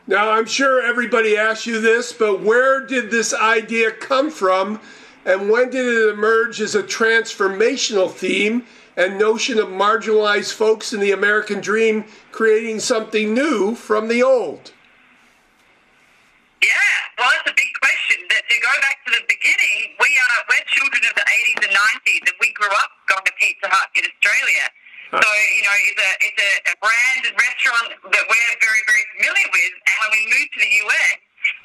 Now, I'm sure everybody asks you this, but where did this idea come from, and when did it emerge as a transformational theme and notion of marginalized folks in the American dream creating something new from the old? Yeah, well, that's a big question. To go back to the beginning, we're children of the 80s and 90s, and we grew up going to Pizza Hut in Australia. So, it's a brand and restaurant that we're very, very familiar with. And when we moved to the US,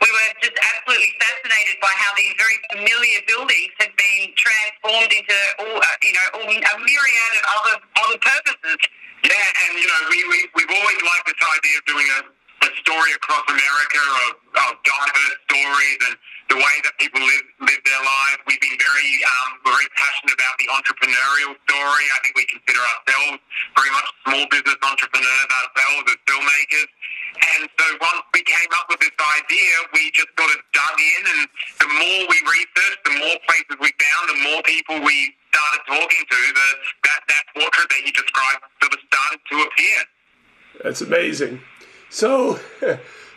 we were just absolutely fascinated by how these very familiar buildings had been transformed into a myriad of other purposes. Yeah, and we've always liked this idea of doing a story across America of diverse stories and the way that people live their lives. We've been very passionate about the entrepreneurial story. I think we consider ourselves very much small business entrepreneurs ourselves as filmmakers. And so once we came up with this idea, we just sort of dug in, and the more we researched, the more places we found, the more people we started talking to, that portrait that you described sort of started to appear. That's amazing. So,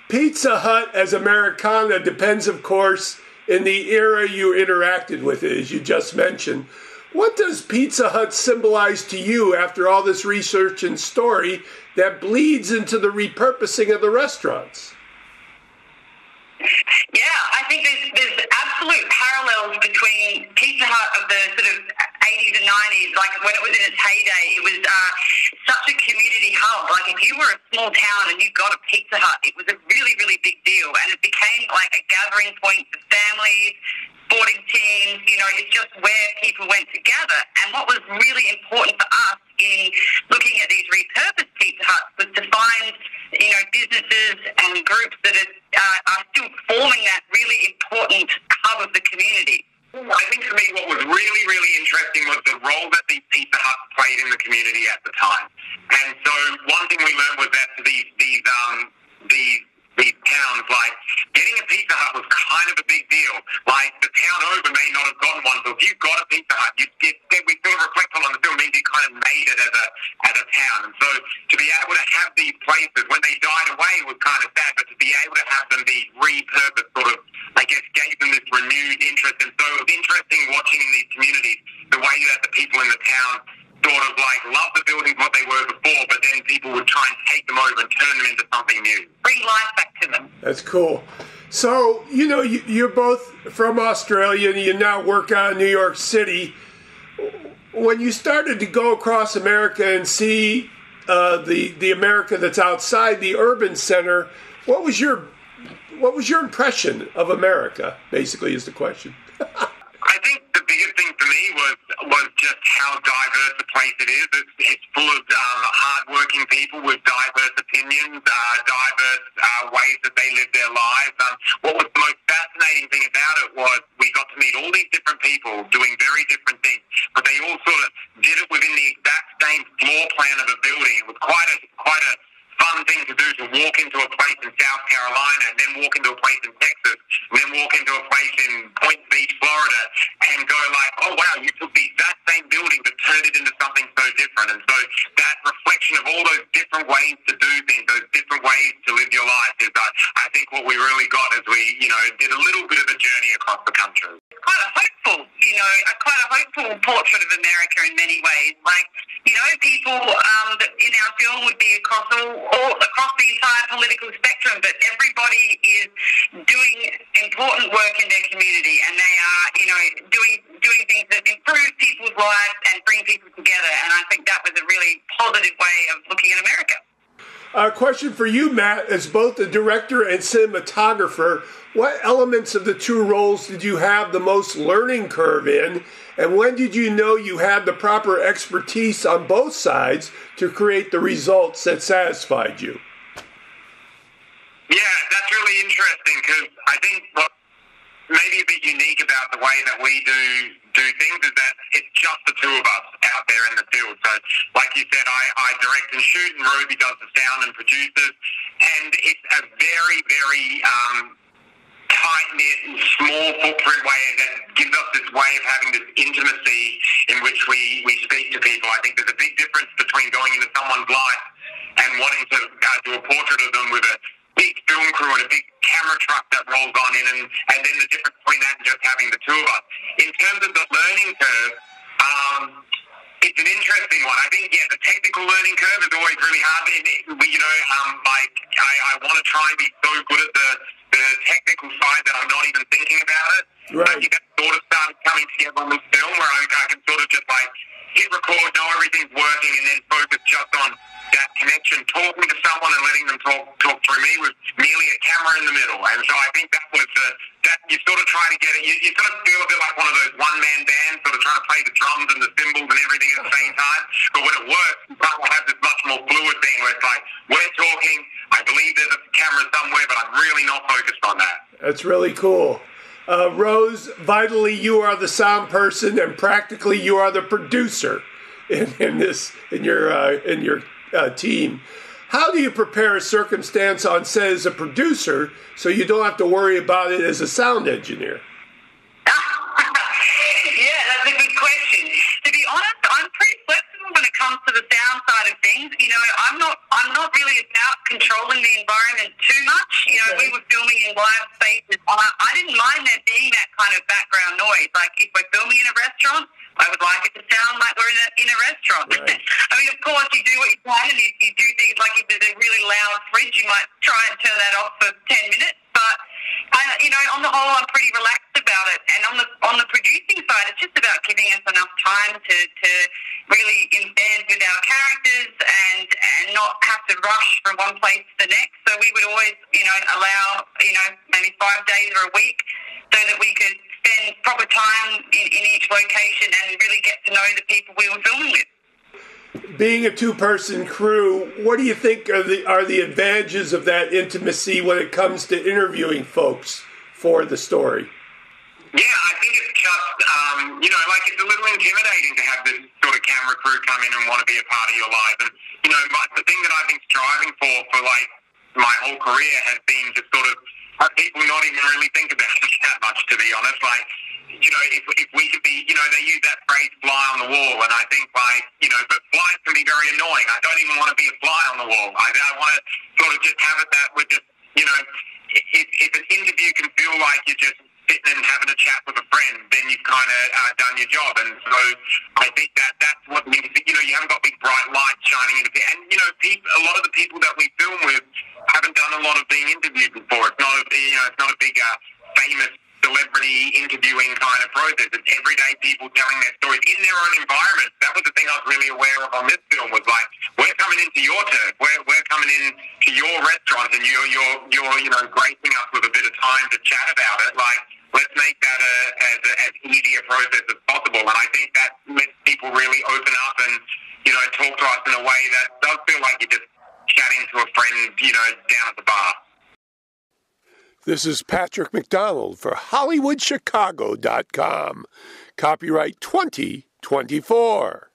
Pizza Hut as Americana depends, of course, in the era you interacted with it, as you just mentioned. What does Pizza Hut symbolize to you after all this research and story that bleeds into the repurposing of the restaurants? Yeah, I think there's absolute parallels between Pizza Hut of the sort of 80s and 90s, like when it was in its heyday. It was such a community hub. Like if you were a small town and you got a Pizza Hut, it was a really, really big deal. And it became like a gathering point for families, sporting teams. It's just where people went together. And what was really important for us in looking at these repurposed Pizza Huts was to find, businesses and groups that are still forming that really important hub of the community. I think for me what was really, really interesting was the role that these Pizza Huts played in the community at the time. And so one thing we learned was that these towns, like getting a Pizza Hut was kind of a big deal. Like the town over may not have gotten one, so if you got a Pizza Hut, we sort of reflect on the film means you kind of made it as a town. And so to be able to have these places when they died away was kind of sad, but to be able to have them be repurposed sort of, I guess, gave them this renewed interest. And so it was interesting watching in these communities the way that the people in the town sort of like loved the buildings what they were before, but then people would try and take them over and turn them into something new. Bring life back to them. That's cool. So, you're both from Australia and you now work out in New York City. When you started to go across America and see the America that's outside the urban center, what was your impression of America, basically, is the question. I think the biggest thing for me was just how diverse a place it is. It's full of hard-working people with diverse opinions, diverse ways that they live their lives. What was the most fascinating thing about it was we got to meet all these different people doing very different things, but they all sort of did it within the exact same floor plan of a building. It was quite a fun thing to do, to walk into a place in South Carolina and then walk into a place in Texas and then walk into a place in Point Beach, Florida, and go like, oh wow, you took the exact same building but turned it into something so different. And so that reflection of all those different ways to do things, those different ways to live your life is I think what we really got as we, did a little bit of a journey across the country. It's quite a hopeful, portrait of America in many ways. Like, people that in our film would be across all across the entire political spectrum, but everybody is doing important work in their community, and they are, doing things that improve people's lives and bring people together. And I think that was a really positive way of looking at America. A question for you, Matt, as both the director and cinematographer. What elements of the two roles did you have the most learning curve in? And when did you know you had the proper expertise on both sides to create the results that satisfied you? Yeah, that's really interesting, because I think what maybe a bit unique about the way that we do things is that it's just the two of us out there in the field. So, like you said, I direct and shoot, and Rosie does the sound and produces, and it's a very, very tight-knit and small footprint way that gives us this way of having this intimacy in which we speak to people. I think there's a big difference between going into someone's life and wanting to do a portrait of them with a big film truck that rolls on in, and then the difference between that and just having the two of us. In terms of the learning curve, it's an interesting one. I think, the technical learning curve is always really hard. I want to try and be so good at the technical side that I'm not even thinking about it. Right. I think that sort of started coming together on this film where I can sort of just hit record, know everything's working, and then focus just on that connection. Talking to someone and letting them talk through me was merely a camera in the middle. And so I think that was that you sort of try to get it. You sort of feel a bit like one of those one-man bands, sort of trying to play the drums and the cymbals and everything at the same time. But when it works, you kind of have this much more fluid thing where it's like, we're talking, I believe there's a camera somewhere, but I'm really not focused on that. That's really cool. Rose, vitally, you are the sound person, and practically, you are the producer in your team. How do you prepare a circumstance on set as a producer so you don't have to worry about it as a sound engineer? Yeah, that's a good question. To be honest, I'm pretty flexible when it comes to the sound side of things. I'm not really about controlling the environment too much. We were filming in live spaces. I didn't mind there being that kind of background noise. Like if we're filming in a restaurant, I would like it to sound like we're in a restaurant. Right. I mean, of course, you do what you can, and you do things like if there's a really loud fridge, you might try and turn that off for 10 minutes. But on the whole, I'm pretty relaxed about it. And on the producing side, it's just about giving us enough time to really embed with our characters and not have to rush from one place to the next. So we would always, allow, maybe 5 days or a week so that we could spend proper time in each location and really get to know the people we were filming with. Being a two-person crew, what do you think are the advantages of that intimacy when it comes to interviewing folks for the story? Yeah, I think it's just, it's a little intimidating to have this sort of camera crew come in and want to be a part of your life. And, the thing that I've been striving for my whole career has been to sort of have people not even really think about it that much, to be honest. If we could be, they use that phrase fly on the wall, and I think but flies can be very annoying. I don't even want to be a fly on the wall. I want to sort of just have it that we're just, if an interview can feel like you're just sitting and having a chat with a friend, then you've kind of done your job. And so I think that's what, you haven't got big bright lights shining into it. And, a lot of the people that we film with haven't done a lot of being interviewed before. It's not a big famous celebrity interviewing kind of process. It's everyday people telling their stories in their own environment. That was the thing I was really aware of on this film, was like, we're coming into your turf. We're coming in to your restaurant, and you're gracing us with a bit of time to chat about it. Like, let's make that as easy a process as possible. And I think that lets people really open up and, talk to us in a way that does feel like you're just chatting to a friend, down at the bar. This is Patrick McDonald for HollywoodChicago.com. Copyright 2024.